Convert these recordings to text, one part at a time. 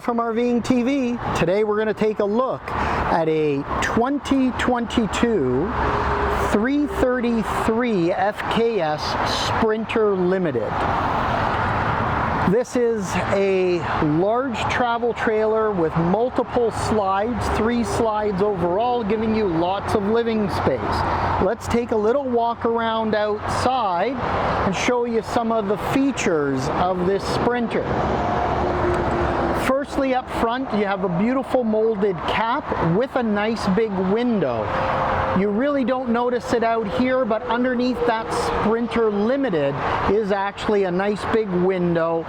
from RVing TV. Today we're going to take a look at a 2022 333 FKS Sprinter Limited. This is a large travel trailer with multiple slides, 3 slides overall, giving you lots of living space. Let's take a little walk around outside and show you some of the features of this Sprinter. Firstly, up front, you have a beautiful molded cap with a nice big window. You really don't notice it out here, but underneath that Sprinter Limited is actually a nice big window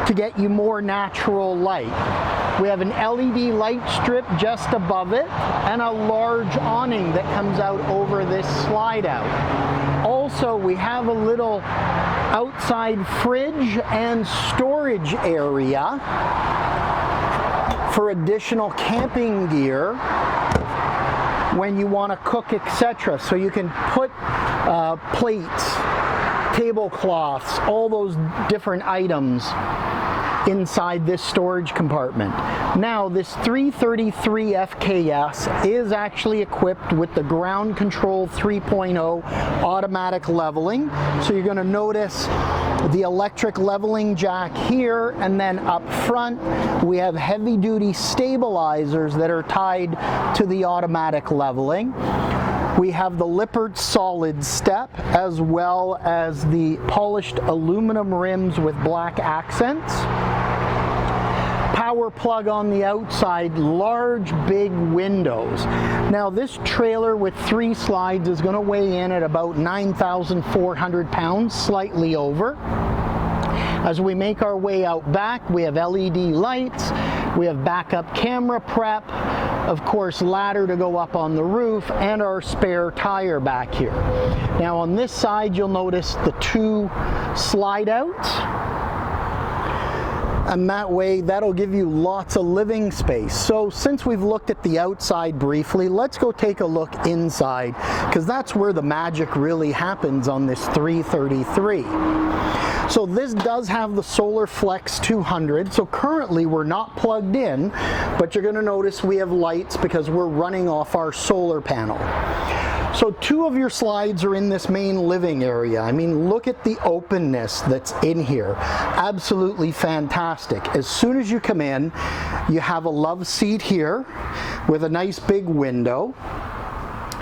to get you more natural light. We have an LED light strip just above it and a large awning that comes out over this slide out. Also, we have a little outside fridge and storage area for additional camping gear when you want to cook, etc. So you can put plates, tablecloths, all those different items inside this storage compartment. Now, this 333 FKS is actually equipped with the ground control 3.0 automatic leveling. So you're going to notice the electric leveling jack here, and then up front we have heavy duty stabilizers that are tied to the automatic leveling. We have the Lippert solid step as well as the polished aluminum rims with black accents. Power plug on the outside, large big windows. Now this trailer with 3 slides is going to weigh in at about 9,400 pounds, slightly over. As we make our way out back, we have LED lights, we have backup camera prep, of course ladder to go up on the roof, and our spare tire back here. Now on this side you'll notice the 2 slide outs, and that way that'll give you lots of living space. So since we've looked at the outside briefly, let's go take a look inside, because that's where the magic really happens on this 333. So this does have the SolarFlex 200. So currently we're not plugged in, but you're going to notice we have lights because we're running off our solar panel. So 2 of your slides are in this main living area. I mean, look at the openness that's in here. Absolutely fantastic. As soon as you come in, you have a love seat here with a nice big window.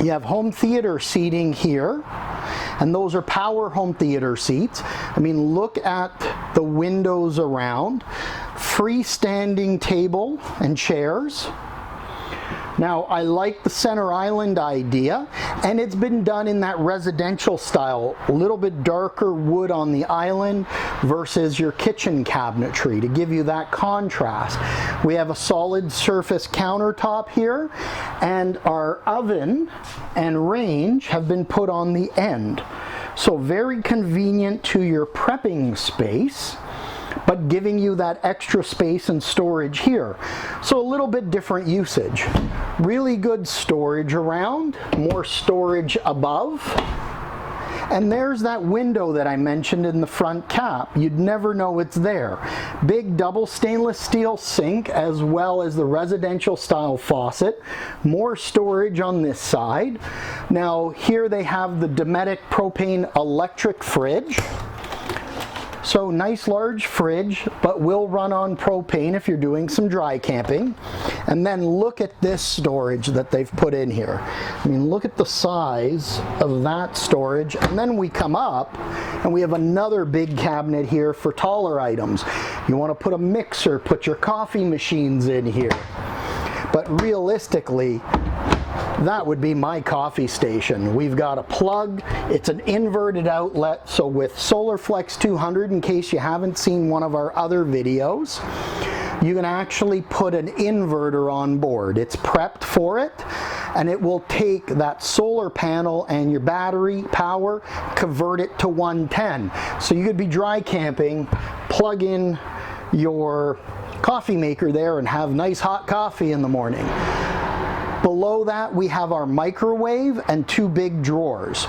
You have home theater seating here, and those are power home theater seats. I mean, look at the windows around. Freestanding table and chairs. Now, I like the center island idea, and it's been done in that residential style, a little bit darker wood on the island versus your kitchen cabinetry to give you that contrast. We have a solid surface countertop here, and our oven and range have been put on the end. So very convenient to your prepping space, but giving you that extra space and storage here. So a little bit different usage. Really good storage around, more storage above. And there's that window that I mentioned in the front cap. You'd never know it's there. Big double stainless steel sink as well as the residential style faucet. More storage on this side. Now here they have the Dinette propane electric fridge. So nice large fridge, but will run on propane if you're doing some dry camping. And then look at this storage that they've put in here. I mean, look at the size of that storage. And then we come up and we have another big cabinet here for taller items. You want to put a mixer, put your coffee machines in here. But realistically, that would be my coffee station. We've got a plug. It's an inverted outlet. So with SolarFlex 200, in case you haven't seen one of our other videos, you can actually put an inverter on board. It's prepped for it, and it will take that solar panel and your battery power, convert it to 110. So you could be dry camping, plug in your coffee maker there and have nice hot coffee in the morning. Below that we have our microwave and 2 big drawers.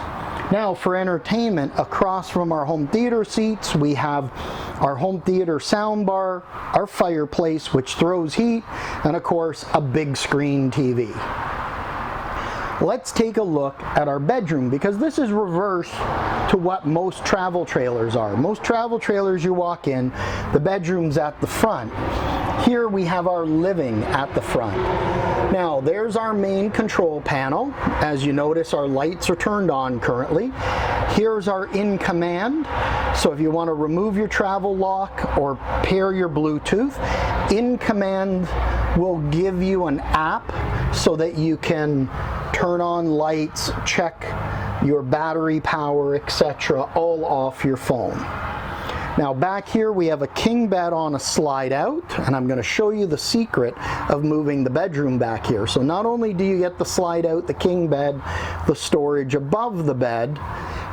Now for entertainment, across from our home theater seats, we have our home theater soundbar, our fireplace which throws heat, and of course a big screen TV. Let's take a look at our bedroom, because this is reverse to what most travel trailers are. Most travel trailers, you walk in, the bedroom's at the front. Here we have our living at the front. Now there's our main control panel. As you notice, our lights are turned on currently. Here's our in command. So if you want to remove your travel lock or pair your Bluetooth, in command will give you an app so that you can turn on lights, check your battery power, etc., all off your phone. Now back here we have a king bed on a slide out, and I'm going to show you the secret of moving the bedroom back here. So not only do you get the slide out, the king bed, the storage above the bed,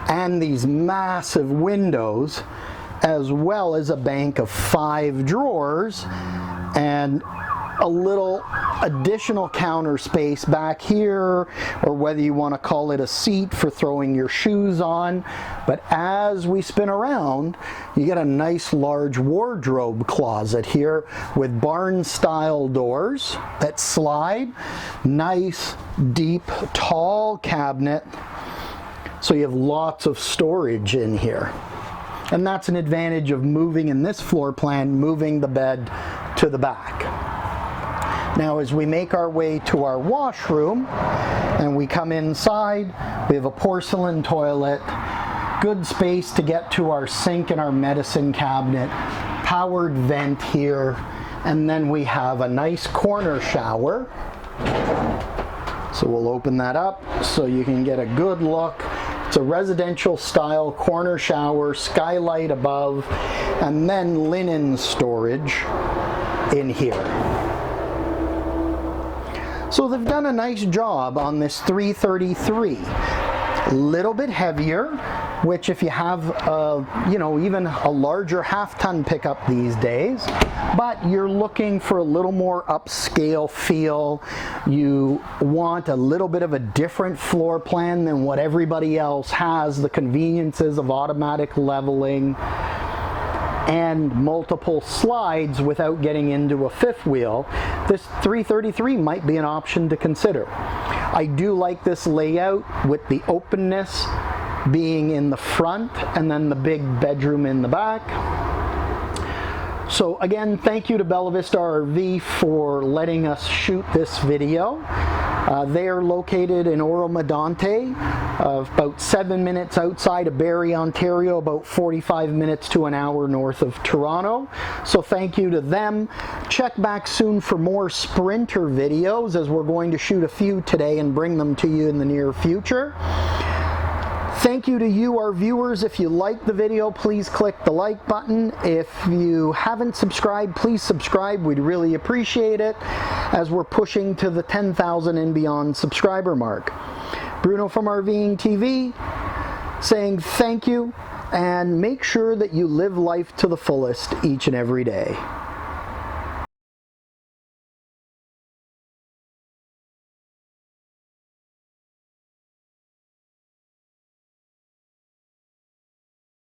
and these massive windows, as well as a bank of 5 drawers and a little additional counter space back here, or whether you want to call it a seat for throwing your shoes on. But as we spin around, you get a nice large wardrobe closet here with barn style doors that slide, nice deep tall cabinet, so you have lots of storage in here. And that's an advantage of moving in this floor plan, moving the bed to the back. Now as we make our way to our washroom and we come inside, we have a porcelain toilet, good space to get to our sink and our medicine cabinet, powered vent here, and then we have a nice corner shower. So we'll open that up so you can get a good look. It's a residential style corner shower, skylight above, and then linen storage in here. So they've done a nice job on this 333. A little bit heavier, which if you have even a larger half-ton pickup these days, but you're looking for a little more upscale feel. You want a little bit of a different floor plan than what everybody else has, the conveniences of automatic leveling and multiple slides without getting into a fifth wheel. This 333 might be an option to consider. I do like this layout with the openness being in the front and then the big bedroom in the back. So again, thank you to Bella Vista RV for letting us shoot this video. They are located in Oro-Medonte, about 7 minutes outside of Barrie, Ontario, about 45 minutes to an hour north of Toronto. So thank you to them. Check back soon for more Sprinter videos, as we're going to shoot a few today and bring them to you in the near future. Thank you to you, our viewers. If you like the video, please click the like button. If you haven't subscribed, please subscribe. We'd really appreciate it, as we're pushing to the 10,000 and beyond subscriber mark. Bruno from RVingtv saying thank you, and make sure that you live life to the fullest each and every day.